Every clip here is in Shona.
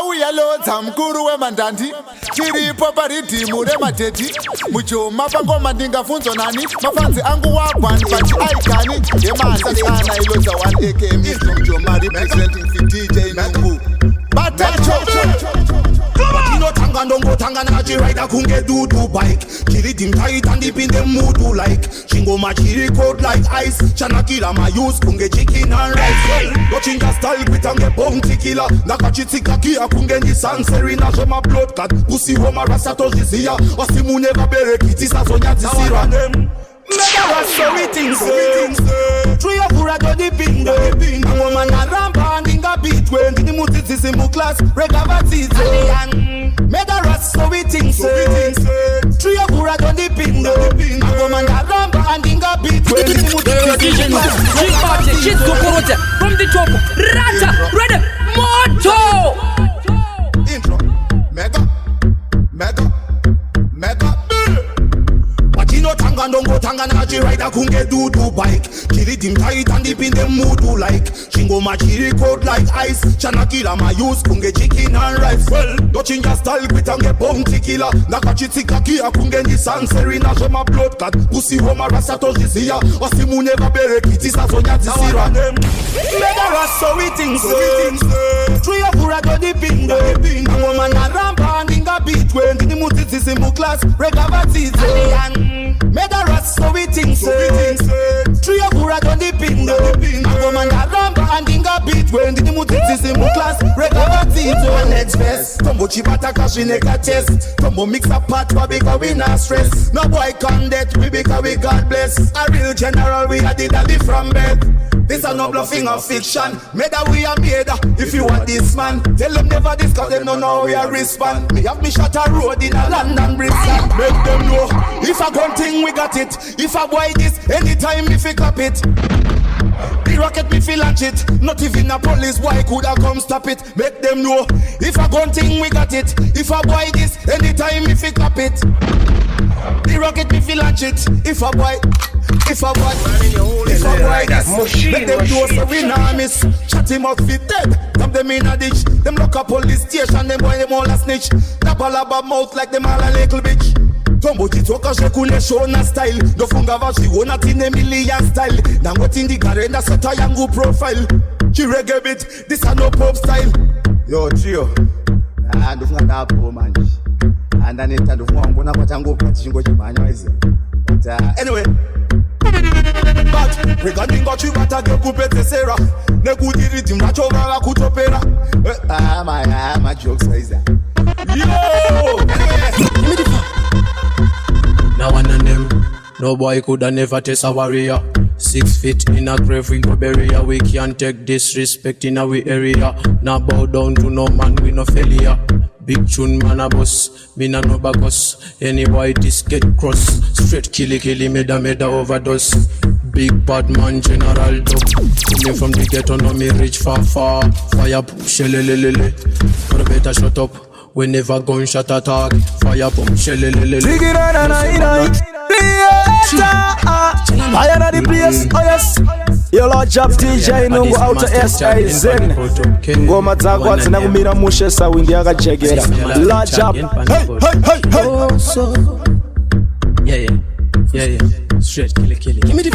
auya lodza mkuru wemandandi chiripo paridhimu remadheti mujoma pangoma ndingafunzwa nani mafanzi angu wagwani pachi aikani yemasasana ilodza 1 akm mujoma representing DJ Nungu batacho Tanga ndongo tanga na chiraida kunge dudu bike chiri dim tight and deep in the mood do like chingo ma chiri cold like ice chana kila ma use kunge chicken and rice go chinga style kwitange bounty killer nakachitika kia kunge ni sanseri na joma blood cut pussy homa rasa to jizia wasimu never bere kitisa sonya zisira nem mega was so we think so three of ura do the bingo a woman a rampa and inga beat when the mutiti simu class regavati mega was so we think so three of ura do the bingo a woman a rampa and inga beat when the mutiti simu class regavati from the top rata ready moto intro mega Watino tanga ndongo tanga na chiraida kunge dudu bike chiri dim tight and deep in the mood do like chingo ma chiri cold like ice chana kila ma use kunge chicken and rice well do chinga style kwitange bounty killer nakachitika kia kunge ni sanseri na joma blood cut pussy homa rasa to jizia wasimu never bere kitisa sonya zisira nem mega ras so we think so three of ura do the bingo a woman a rampa and inga beat when the mutiti simu class regavati mega ras so we think so three of ura do the bingo a woman a rampa and inga beat when the mutiti simu class regavati next best tombo chibata kashi neka test tombo mix up part for because we not stress no boy can death we because we God bless a real general we are the daddy from bed. This a no bluffing or fiction. Made that we are made. If you want this man, tell them never this cause them don't know we are respond. Me have me shot a road in a London Brixton. Make them know. If I gun thing we got it. If I buy this, anytime if we cop it. The rocket me feel launch it. Not even a police boy could have come stop it. Make them know. If I gun thing we got it. If I buy this, anytime if we cop it. The rocket me feel launch it. If I buy this, make them do so we nah miss. Shut him up fit dead. Dump them in a ditch. Them lock up police station. Them boy them all a snitch. Tap all about mouth like them all a little bitch. Tombo chitoka shekune show na style. Do funga vashi wona tine million style. Now what in the garenda seta yangu profile. She reggae bit. This a no pop style. Yo trio. Do funga da po man. And then it do funga ngona kwa tango kwa chingo chimanya wezi. But anyway. But regarding got you better get kupete sera. Ne kudiri tim na chova la kutopera. My joke says that. Yo. Now one of them, no boy coulda never test a warrior. 6 feet in a grave we go bury her. We can't take disrespect in our area. Now bow down to no man, we no failure. Big tune man a boss, me na no bagos. Any boy this get cross, straight killy meda overdose. Big bad man general dog. Coming from the ghetto no me reach far. Fire push lelelele. But better shut up. We never gunshot attack. Fire bomb shellelele. Dig it on and I higher than the place, oh yes. Yo Lord Job DJ Nungu out of S.A. Zen ngoma zako zinakumira mushe sawindi yakachegera Lord Job hey Oh so yeah straight kill give me the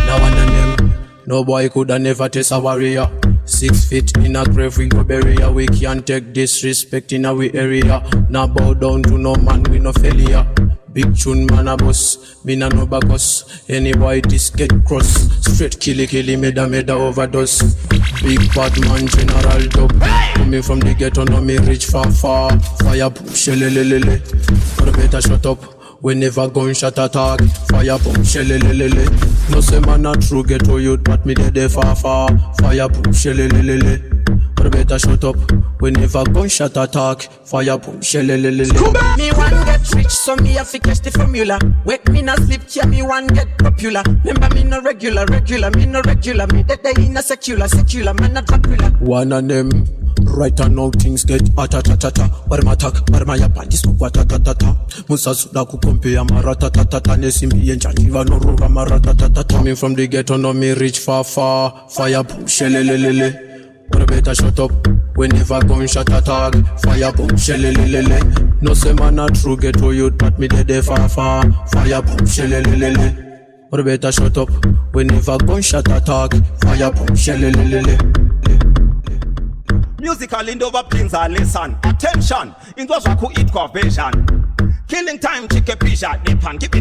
now one of them no boy coulda never test a warrior 6 feet in a grave we go bury her. We can't take disrespect in our area. Now bow down to no man, we no failure. Big tune man a boss, me na no bagos. Any boy this get cross, straight killy meda overdose. Big bad man general dog. Coming from the ghetto no me reach far. Fire push lelelele. But better shut up. We never gunshot attack. Fire pump shellelelele. No say man a true ghetto youth, but me dey far. Fire pump shellelelele. But better shut up. We never gunshot attack. Fire pump shellelelele. Me one get rich, so me have to catch the formula. Wake me not sleep, yeah, me one get popular. Remember me no regular, me no regular. Me that day in a secular, man not Dracula. One of them. Right now things get atatatata. Barma attack, barma ya pandis kwa tatatata. Musa suda kukompea maratatata. Nesimbi yenjanjiva no roga maratatata. Coming from the ghetto no me reach far. Fire push lelelele. Or better shut up. We never gunshot attack. Fire bomb shellelelele. No say man a true get to youth, but me dead far. Fire bomb shellelelele. Or better shut up. We never gunshot attack. Fire bomb shellelelele. Musical Indova pins are listen. Attention, it was a cool eat vision. Killing time, chicken pizza, depan. Give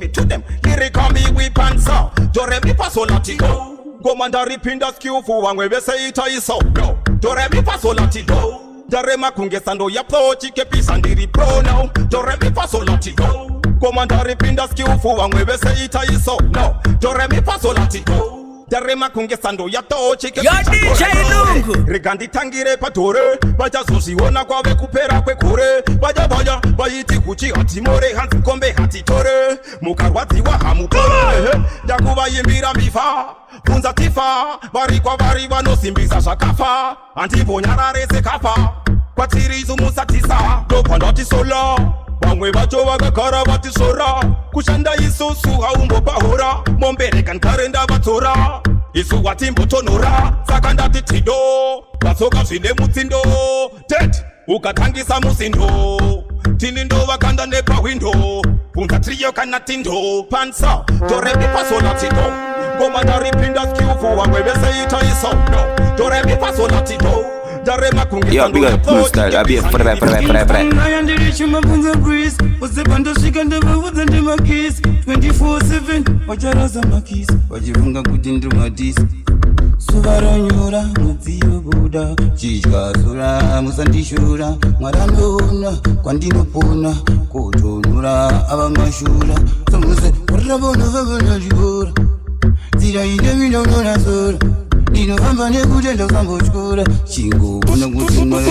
it to them. Lyrical me weapon so. Jore mi paso latigo. Go mandari pinda skill for one way we say it is so. No. Jore mi paso latigo. Jare makunge sando ya pro chicken pizza ndiri pro now. Jore mi paso latigo. Go mandari pinda skill for one way we say it is so. No. Jore mi paso latigo. Darema kunge sando ya tochi ke DJ Lungu Rigandi tangire patore Baja susi wona kwa we kupera kwe kure Baja bayiti kuchi hati more Hansi kombe hati tore Mukarwati wa hamu kore Dakuba yimbira mifa Funza tifa Bari kwa bari wano simbiza shakafa Antipo nyarare se kafa Kwa tirizu musatisa Dopandati sola Wangwe bacho wagakara bati sora Kushanda isusu haumbo bahora Mombere kan karenda batora Isu watimbo tonora Sakanda titido Basoka sinde mutindo Ted Ukatangisa musindo Tinindo wakanda nepa window Punta trio kanatindo Pansa Dore mi paso latido Goma dari pinda skiufu Wangwe bese ita iso No Dore mi paso latido Yo, big up, cool style. I be a fre. I am the rich in my guns and breeze. What's the band of she can never wasn't in my keys. 24/7, watch your ass on my keys. Watch you funga good into my disc. Suvaranyura, Mutio Buddha. Chichka Sura, Musantishura. Maranona, Quandino Puna. Kotonura, Abamashura. Some say, what about November? Did I never know Nasura? Dino ambane kutenda sambochkura Chingo bona kuti mwale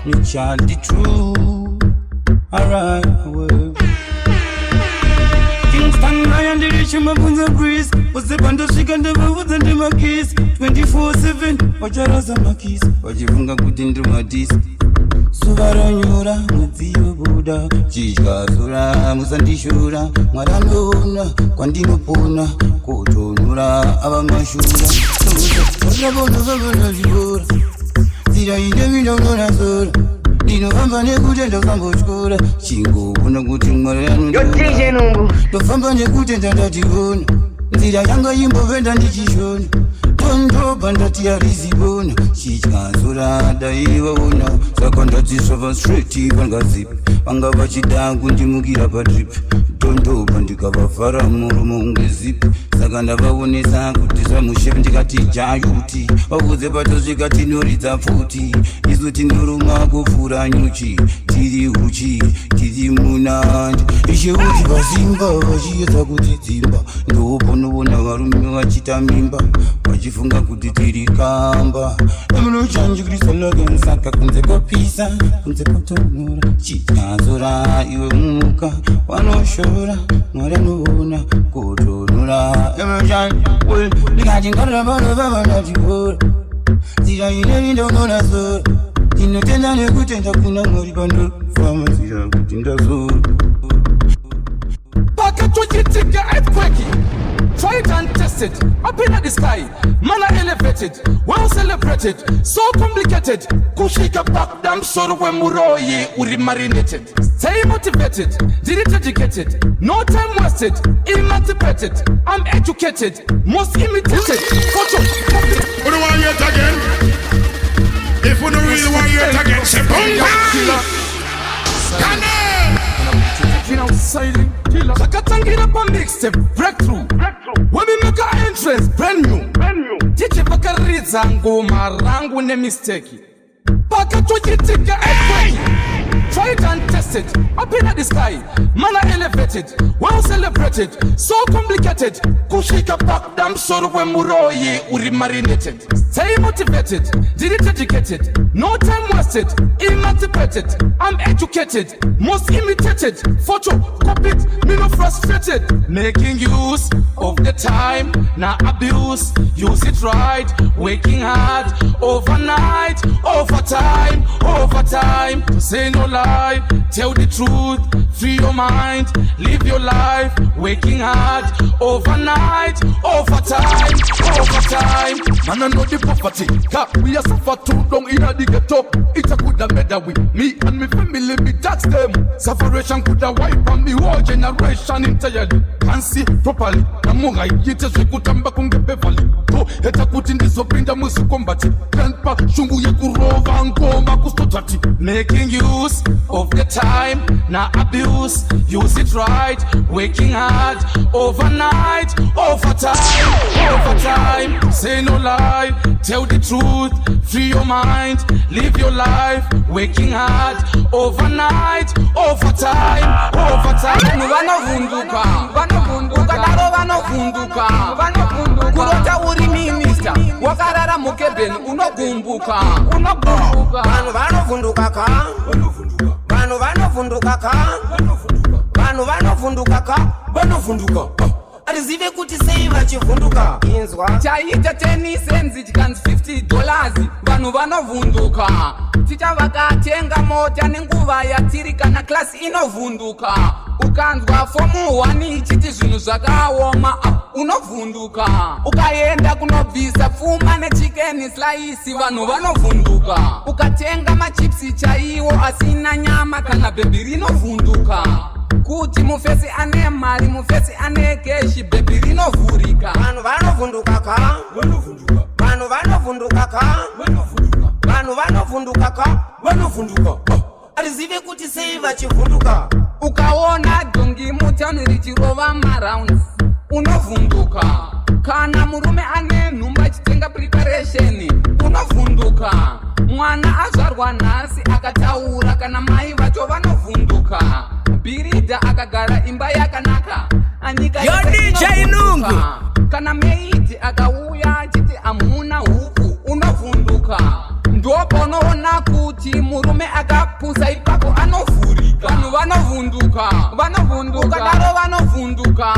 You chant the truth Alright, well Kingston, I am the rich in my guns and breeze What's the band of she can never wasn't in my keys 24/7, watch your ass on my keys Watch you funga kuti into my disc Suvaranyura, Mutio Buddha. Chichka Sura, Musantishura. Maranona, Quandino Puna. Kotonura, Abamashura. Whatever November Jura. Did I never know Nasura? Dino Ambane Kutenda Sambochkura. Chingo, Punaguti Mariano. Yo, DJ Nungu. The Fambane Kutenda Tivona. Did I younger Yimbo Venda Nijishon? Tondo bandati ya rizibona Chichka Sura daiwa una Sakondati sova straight Vanga zip Vanga vachidangu ndimugira pa drip Tondo bandika vafara murumo unge zip Sakanda vaonesa kutisa mushefu ndikati jayuti Vavuze pato zvikati noridza futi Isu tinduruma kufura nyuchi Tiri uchi, tiri munandi Ishe uti vasimba vachiedza kuti dzimba Ndopo novona varume vachita mimba Vachifunga kuti tiri kamba Emino chanji kurisologen saka kunze kopisa Kunze kotonura Chichka Sura iwe muka Wanoshora Mware novona kotonura Emino chanji Well, nikati ngara vana jivora Zira ine ndonona zora Inotenda nekutenda kuna mwari pando Fama zira kutinda zora Paka tujitika earthquake Try it and test it, up in the sky Man are elevated, well celebrated So complicated, kushika back damn soro we muroye uri marinated Stay motivated, did it educated No time wasted, emancipated I'm educated, most imitated Photo, copy Who do want yet again? If you don't really want yet again Say Bunga! Outside killer Sakatangira pa mixtape breakthrough When we make our entrance brand new Tiche vakaridza ngoma rangu ne mistake Paka tujitika earthquake Try it and test it, up in the sky Man are elevated, well celebrated So complicated, kushika back damn soro we muroye uri marinated Stay motivated, did it educated No time wasted, emancipated I'm educated, most imitated Photo, copy it, me no frustrated Making use of the time, not abuse Use it right, working hard Overnight, overtime To say no lie lie, tell the truth, free your mind, live your life, waking hard, overnight, overtime. Man, I know the poverty, cap, we are suffer too long in the ghetto. It's a good and better with me and my family, me tax them. Separation could have wiped on the whole generation entirely. Can't see properly, Namunga, it is a good and back on the Beverly. Oh, it's a good in this open, the Musu combat. Grandpa, Shungu Yakurova and Goma Kustotati. Making use of the time, now abuse, use it right, waking hard, overnight, overtime. Say no lie, tell the truth, free your mind, live your life, waking hard, overnight, overtime. Vanovunduka, kurota uri minister, wakarara mukebeni, unogumbuka. Vanovunduka. Arizive kuti sei vachivhunduka inzwa chaita tenisenzi chikanzi $50 vanhu vanovhunduka tichavakatenga mota nenguva yatiri kana klasi inovhunduka ukanzwa fomu 1 ichiti zvinhu zvakaoma unovhunduka ukaenda kunobvisa pfuma nechikeni slice vanhu vanovhunduka ukatenga machipsi chaiwo asina nyama kana bhebi rinovhunduka kuti mufesi ane mari mufesi ane keshi bhebi rinovhurika vanhu vanovhunduka arizive kuti sei vachivhunduka ukaona dongi mutani richirova marounds unovhunduka kana murume ane nhumba chitenga preparation unovhunduka mwana azvarwa nhasi akataura kana mai vacho vanovhunduka birida akagara imba yakanaka anyika DJ Nungu kana meiti akauya achiti amuna huku unovhunduka ndoponoona kuti murume akapusa ipapo anovhurika vanhu vanovhunduka ukadaro vanovhunduka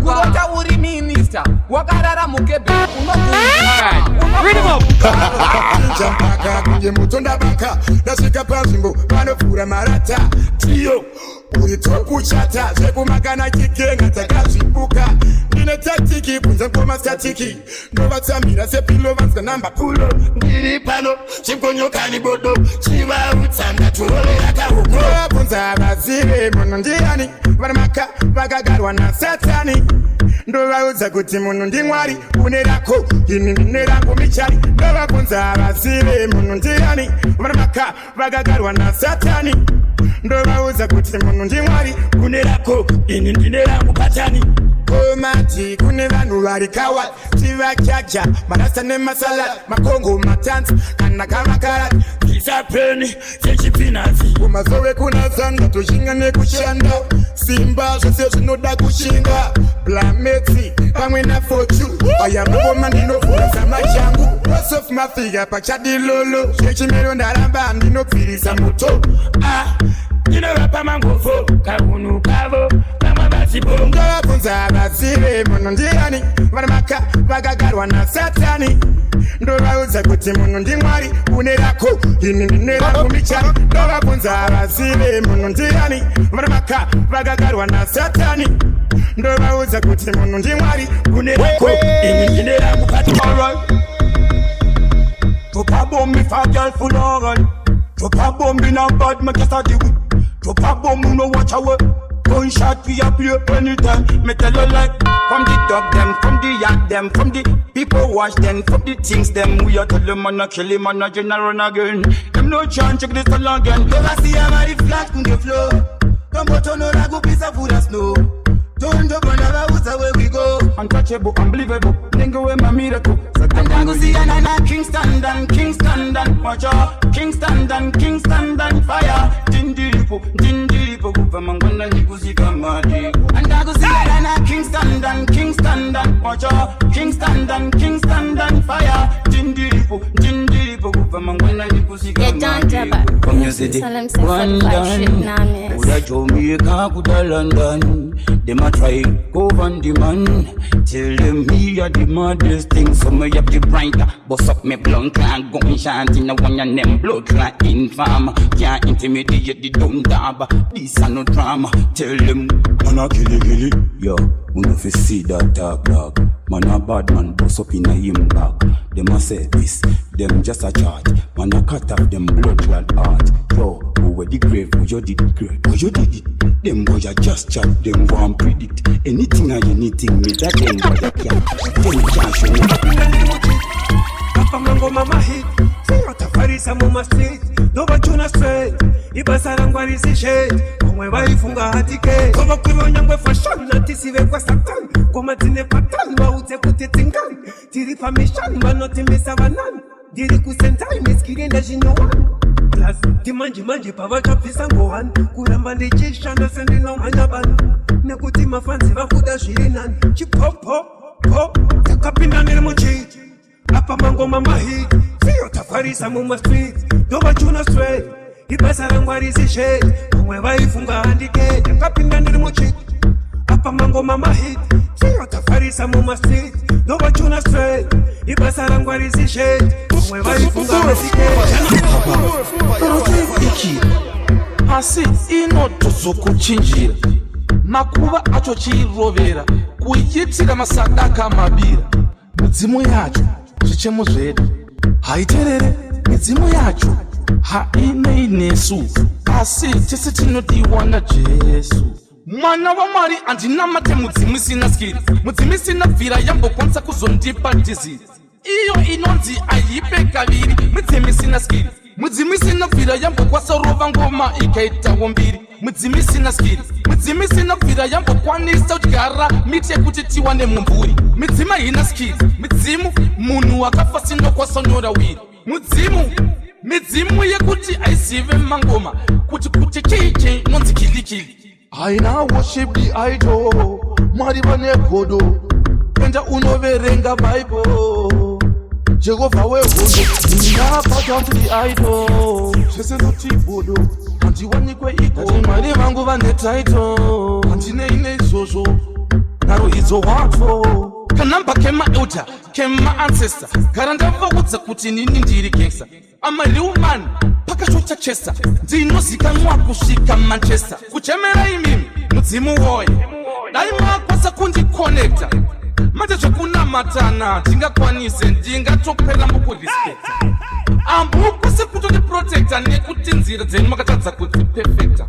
kurota uri minista wakarara mukebe unovhunduka kunye mutonda baka nasvika panzvimbo vanofura marata tiyo uri tokuchata zvekumakana chigenga takazvibuka ndine tatiki kunze komastatiki ndovatsamira sepilo vanzwa namba pulo ndiri pano chikonyokani bodo chivautsanga tuole yakahuko vabvunza vazive munhu ndiani varimaka vakagarwa nasatani ndovaudza kuti munhu ndimwari une rako ini ndine rangu michari ndovabvunza vazive munhu ndiani varimaka vakagarwa nasatani ndovaudza kuti munhu ndimwari une rako ini ndine rangu patani komati kune vanhu vari kawa tivachaja marasta nemasalad makongo matanzi kana kavakarati isapeni sechipinazi kumazove kuna zanda toshinga nekushanda simba zvose zvinoda kushinga blameti pamwe na fortune payambokoma ndinovhura samachangu osof mafika pachadilolo zvechimero ndaramba ndinopfirisa moto ndinovapa mangofo kahunu kavo ndovabvunza vazive munhu ndiani varimaka vakagarwa nasatani ndovaudza kuti munhu ndimwari une rako ini ndine rangu michari ndovabvunza vazive munhu ndiani varimaka vakagarwa nasatani ndovaudza kuti munhu ndimwari une rako ini ndine rangu patani Topabomb if a girl full of run. Topabomb in a bad make you start the whip. Topabomb you know watch our gunshot we a play anytime. Me tell you like from the dog them, from the yak them, from the people watch them, from the things them. We a tell them man a kill him man a general again. Them no chance check this all again. Never see a man the flat on the floor. Come out on a go piece of food and snow. Don't up another house where we go. Untouchable, unbelievable. Then go where my miracle. And I go see a nana Kingston and watch out. Kingston and fire. Dindiripo, Vamangana Nikuzika Madi. And I go see a nana Kingston and watch out. Kingston and fire. Dindiripo, Vamangana Nikuzika Madi. city. London, coulda Jamaica, coulda London. Them a try go on the man. Tell them me a the maddest thing. So me have the brighter. Bust up me blunt clan, gun shot in a one and them blood clan infam. Can't intimidate the dumb dab. This a no drama. Tell them man a killy. Yo, we no fi see that talk dog. Man a bad man, bust up in a him back. Them a say this, them just a chat. Man a cut off them blood clad heart. Yo, who were the grave, who you did it great, who you did it. Them boys a just chat, them want predict. Anything or anything, me that them boys a can't. Them can't show me. Papa mango mama hit, siyo tafarisa muma street. Doba chuna straight, ibasara ngwarisi shade. Mwe waifunga hatike Kova kuro nyangwe fashion Natisive kwa satan Koma tine patan Waute kutetingani Tiri permission Manoti misa wanan Diri kusentai Miskirenda jinyowan Plus Dimanji Pava chapisa ngohan Kuramba ndijisha Nasendi no manyaban Nekuti mafansi Vakuda shirinan Chipopo Tekapinda nilmuchi Apa mango mama hit Siyo tafarisa muma street Doba chuna straight Ibasara ngwarisi shade Mwe waifunga handike Kapinda nilimuchi Apa mango mama hit Siyo tafarisa muma street Doba chuna straight Ibasara ngwarisi shade Mwe waifunga handike Iki Asi ino tuzokuchinjira Nakuba acho chirovera Kuyitira masadaka mabira Mudzimu yacho Chichemu zvedu Haiterere Mudzimu yacho haine inesu asi tese tinodiwa naJesu mwana wa Mwari andinamate mudzimu isina skiri mudzimu isina bvira yambokwanisa kuzondipa disease iyo inonzi aipe kaviri mudzimu isina skiri mudzimu isina bvira yambokwanisa rova ngoma ikaitawo mbiri mudzimu isina skiri mudzimu isina bvira yambokwanisa kudyara miti yekuti tiwane mumburi mudzimu haina skiri mudzimu munhu wakafa sinokwasonyora wiri midzimu yekuti aizive mangoma kuti chichi nonzi kilikili haina worship the idol Mwari vane godo enda unoverenga Bible Jehovah wehondo ndapata the idol zvese notibodo handiwanikwe iko Mwari vangu vane title handine ine izvozvo naro idzo wato kanamba kema elder kema ancestor gara ndavaudza kuti nini ndiri gangster I'm a real man pakashota chesa ndinozikanwa kusvika Manchester kuchemera imimi mudzimu woye dai makwasa kundiconnecta manje zvekunamatana ndingakwanise ndingatopera mukurespecta ambukwese kutondiprotecta nekuti nzira dzenyu makatadza kuti perfecta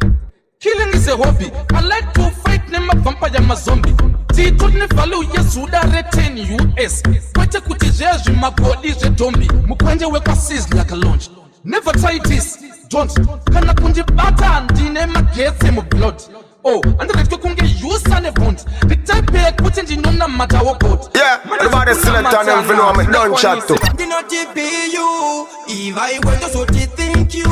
Killing is a hobby. I like to fight nemabhampa ya mazombi. Titori ne value yezuda reten US. Kwete kuti zvezvi magodi zvedombi. Mukwanje wekwa seized like a launch. Never try this. Don't. Kana kundibata ndine magetsi mu blood. Oh, andiretwe kunge yusa ne bond. The type kuti ndinona mata wo God. Yeah, everybody select on them for know me don't chat to. Dino TPU. If I went to so think you.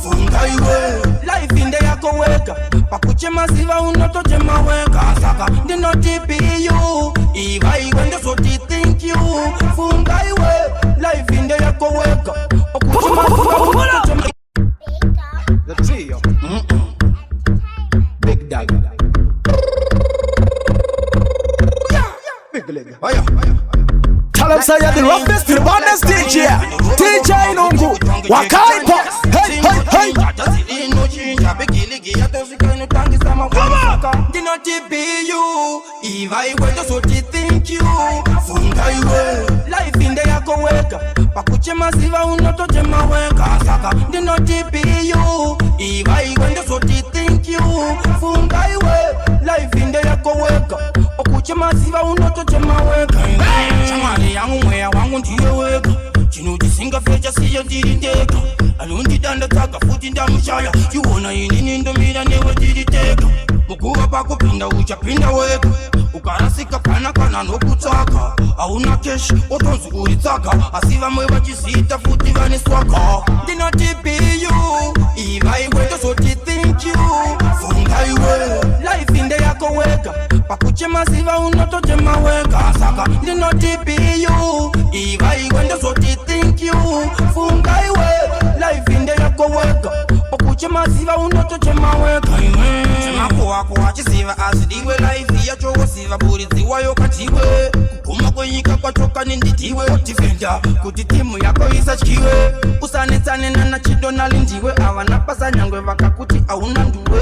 Funga iwe. Life in there go weka. Pakuche masiva unotoche maweka. Saka dino TPU. If I went to so think you. Funga iwe. Life in there go weka. Pakuche masiva unotoche maweka. The trio. Big Dagger. Big leg. Tell them say you're the roughest, the baddest DJ. DJ Nungu. Wakaipa. Hey, hey, hey. Dino TPU. If I went to so think you. Funga iwe. Life in there go weka. Pakuche masiva unotoche maweka. Saka dino TPU. If I went to so think you. Funga iwe. Life in there go weka. Okuche masiva unotoche maweka. Chamali yangu mwea wangu ndiye weka. Chino jisinga fecha siya dirindeka. Alundi danda taka futi ndamushaya. Yuona inini ndomira newe diriteka. Mukuwa pako pinda ucha pinda weka. Ukarasika kana nokutaka. Auna kesh otonzu uritaka. Asiva mwewa jisita futi vani swaka. Dino TPU. Iva iwe to so think you. Funga iwe. Life in there go weka. Pakuche masiva unotoche maweka. Saka dino TPU. Iva iwe to so think you. Funga iwe. Life in there go weka. wako wachiziva azidiwe life yacho wosiva buridziwa yokatiwe kuguma kwenyika kwachoka ninditiwe defender kuti timu yako isatyiwe usanetsane nana chidonali ndiwe avana basa nyangwe vakakuti auna nduwe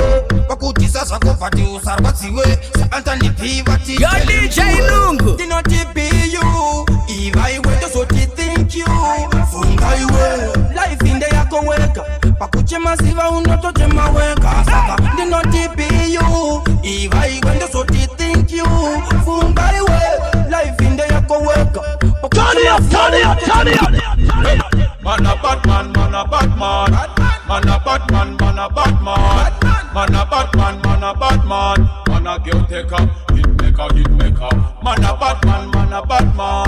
vakutisa zvako vati usarwadziwe saantanipi vati DJ Lungu ndinotipiyu ivaiwe tozoti thank you funga iwe life inde yako weka pakuchema ziva unotochema weka saka ndinotipiyu ivaiwe tozoti thank you funga iwe life inde yako weka Turn it up. Man a Batman, man a Batman. Man a Batman, man a Batman. Man a Batman, man a Batman. Man a girl taker, hit maker. Man a Batman, man a Batman.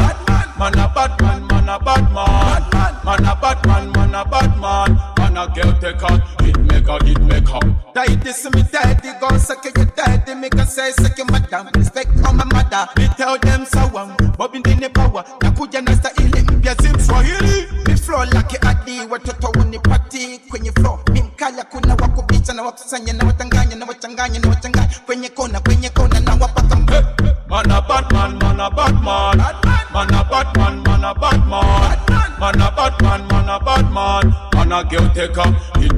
Man a Batman, man a Batman. Man a Batman, man a Batman. Man a girl taker, hit maker. Die this me daddy, go suck your daddy. Make a say suck your madam. Respect on my mother. Me tell them so Bob in the power. Nakuja nasta ile mpya zim Swahili. Me flow like adi watoto wani party kwenye flow. Mi mkala kuna wako bicha na wakusanya na wachanganya kwenye kona na wapaka Man a Batman, man a Batman. Man a Batman, man a Batman. Man a Batman, man a Batman. Man a girl taker, hit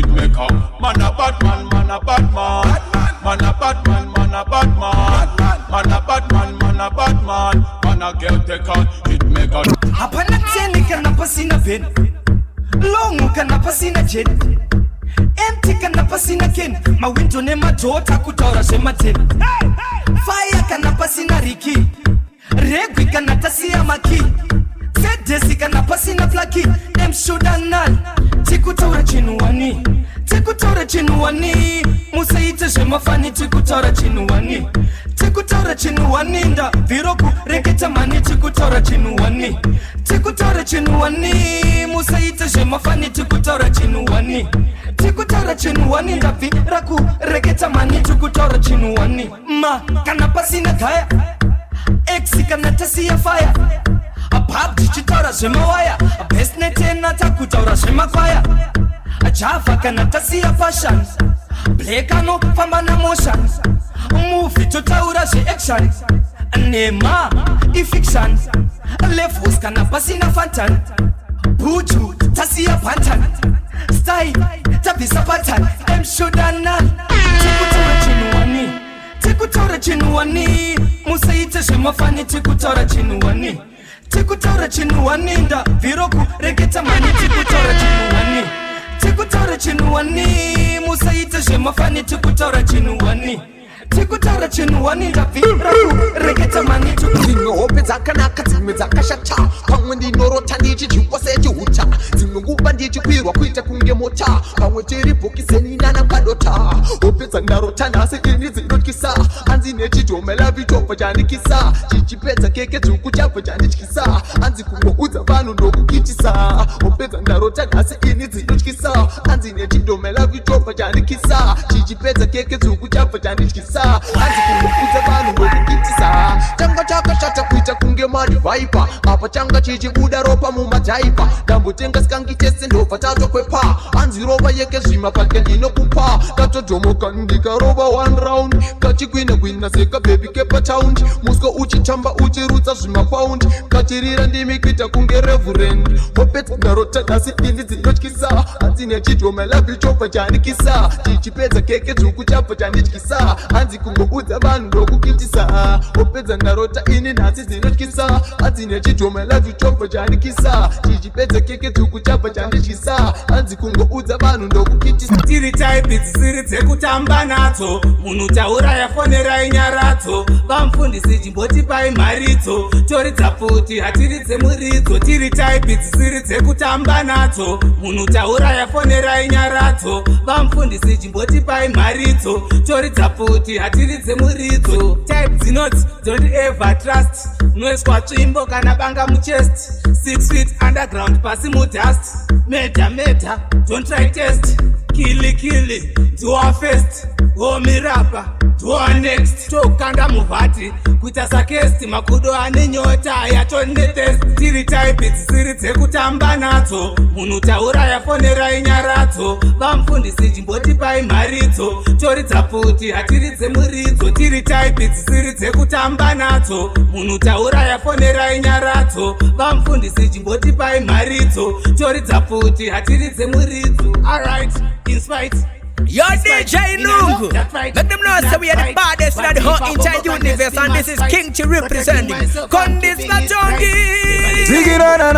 maker. Man a Batman, man a Batman. Man a Batman, man a Batman. Man a Batman, man a Batman. Man a girl taker, hit maker. Hapana teni kana pasina pen Longu kana pasina jen Empty kana pasina ken Mawinto ne majota kutora shema ten Fire kana pasina riki Regwi kana tasia maki Sedesi kana pasina flaki Dem shudanal Tikutora chinuani Musaita shema fani tikutora chinuani nda viroku reketa mani tikutora chinuani Musaita shema fani tikutora chinuani nda viraku reketa mani tikutora chinuani Ma kana pasina kaya Exi kana tasia fire Apap dichitora shema waya Besnete na takutora shema kwaya Java kana tasia fashion Blekano famba na motion Movie tutaura she action Nema fiction Lefus kana pasina fantan Buju tasia pantan Style tapisa patan Em shudana Tikutora chinuani Musaita shemafani tikutora chinuani nda viroku reketa mani tikutora chinuani Musaita shemafani tikutora chinuani nda viroku reketa mani Zinope dzakanaka dzimwe dzakashata pamwe ndinorota ndichichikwa sechihuta dzimwe nguva ndichikwirwa kuita kunge mota pamwe tiri bhokiseni nana kwadota hope dzandarota nhasi ini dzinotyisa hanzi nechijomela vitobva chandikisa chichipedza keke dzvuku chabva chandityisa hanzi kungoudza vanhu ndokukitisa hope dzandarota nhasi ini dzinotyisa hanzi nechidomela vitobva chandikisa chichipedza keke dzvuku chabva chandityisa hanzi kungoudza vanhu ndokukitisa changa chakashata kuita kunge madhivaipa apa changa chichibuda ropa mumadhaipa ndambotenga sikangi tese ndobva tatokwepa hanzi rova yeke zvima pake ndinokupa katodhomoka ndikarova 1 round kachikwinagwina sekabhebi kepataundi muswe uchitamba uchirutsa zvimapaundi katirira ndimi kuita kunge reverend hopedza ndarota nhasi ini dzinotyisa hanzi nechidhomela vichobva chandikisa chichipedza keke dzvuku chabva chandityisa hanzi kungoudza vanhu ndokukitisa hopedza ndarota ini nhasi dzinotyisa hanzi nechidhomela vichobva chandikisa chichipedza keke dzvuku chabva chandityisa hanzi kungoudza vanhu ndokukitisa tiri taipi dzisiri dzekutamba nadzo munhu tauraya fonerai nyaradzo vamufundisi chimbotipai mharidzo toridza futi hatiri dzemuridzo tiri taipi dzisiri dzekutamba nadzo munhu tauraya fonerai nyaradzo vamufundisi chimbotipai mharidzo toridza futi hatiri dzemuridzo type dzinoti don't ever trust unoiswa tsvimbo kana banga muchest 6 feet underground pasi mudust meta don't try test Kili, do our first. Oh mirapa, do our next. Tokanda muvati, kuita sakesti. Makudo ane nyota, ya tonde test. Tiri type it, siri tekutamba nato. Munutaura ya fonera inyarato. Vamfundi sijimboti pai marito. Tori taputi, hatiri zemurito. Tiri type it, siri tekutamba nato. Munutaura ya fonera inyarato. Vamfundi sijimboti pai marito. Tori taputi, hatiri zemurito. Alright, in spite. Yo, DJ Nungu, let them know that we are the baddest in the whole entire universe, and this is King Chi representing Kondis Matongi. Dig it on,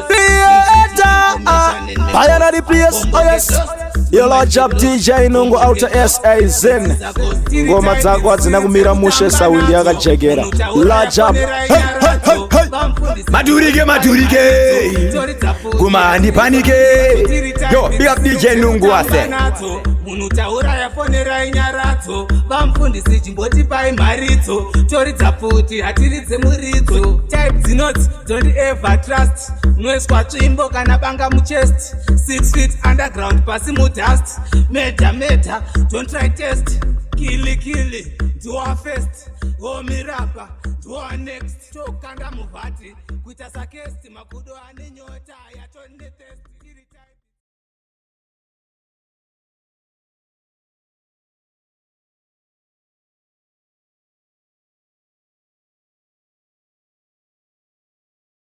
theater. Fire na the place, oh yes. Yo, Lord Job DJ Nungu out of SA Zen. Ngoma zako zinakumira mushe sawindi yakajegera. Lord Job. Madurige Kumani panike. Yo, big up DJ Nungu ase. Munutaura ya fonera inyarato. Vamfundi sijimboti pai marito. Tori taputi hatiri zemurito. Type zinotes, don't ever trust. Nweswa twimbo kana banga muchest. 6 feet underground pasi mudust. Meta, don't try test. Kili, do our first. Oh mirapa, do our next. Tokanda muvati, kuita sakesti. Makudo ane nyota, ya tonde test.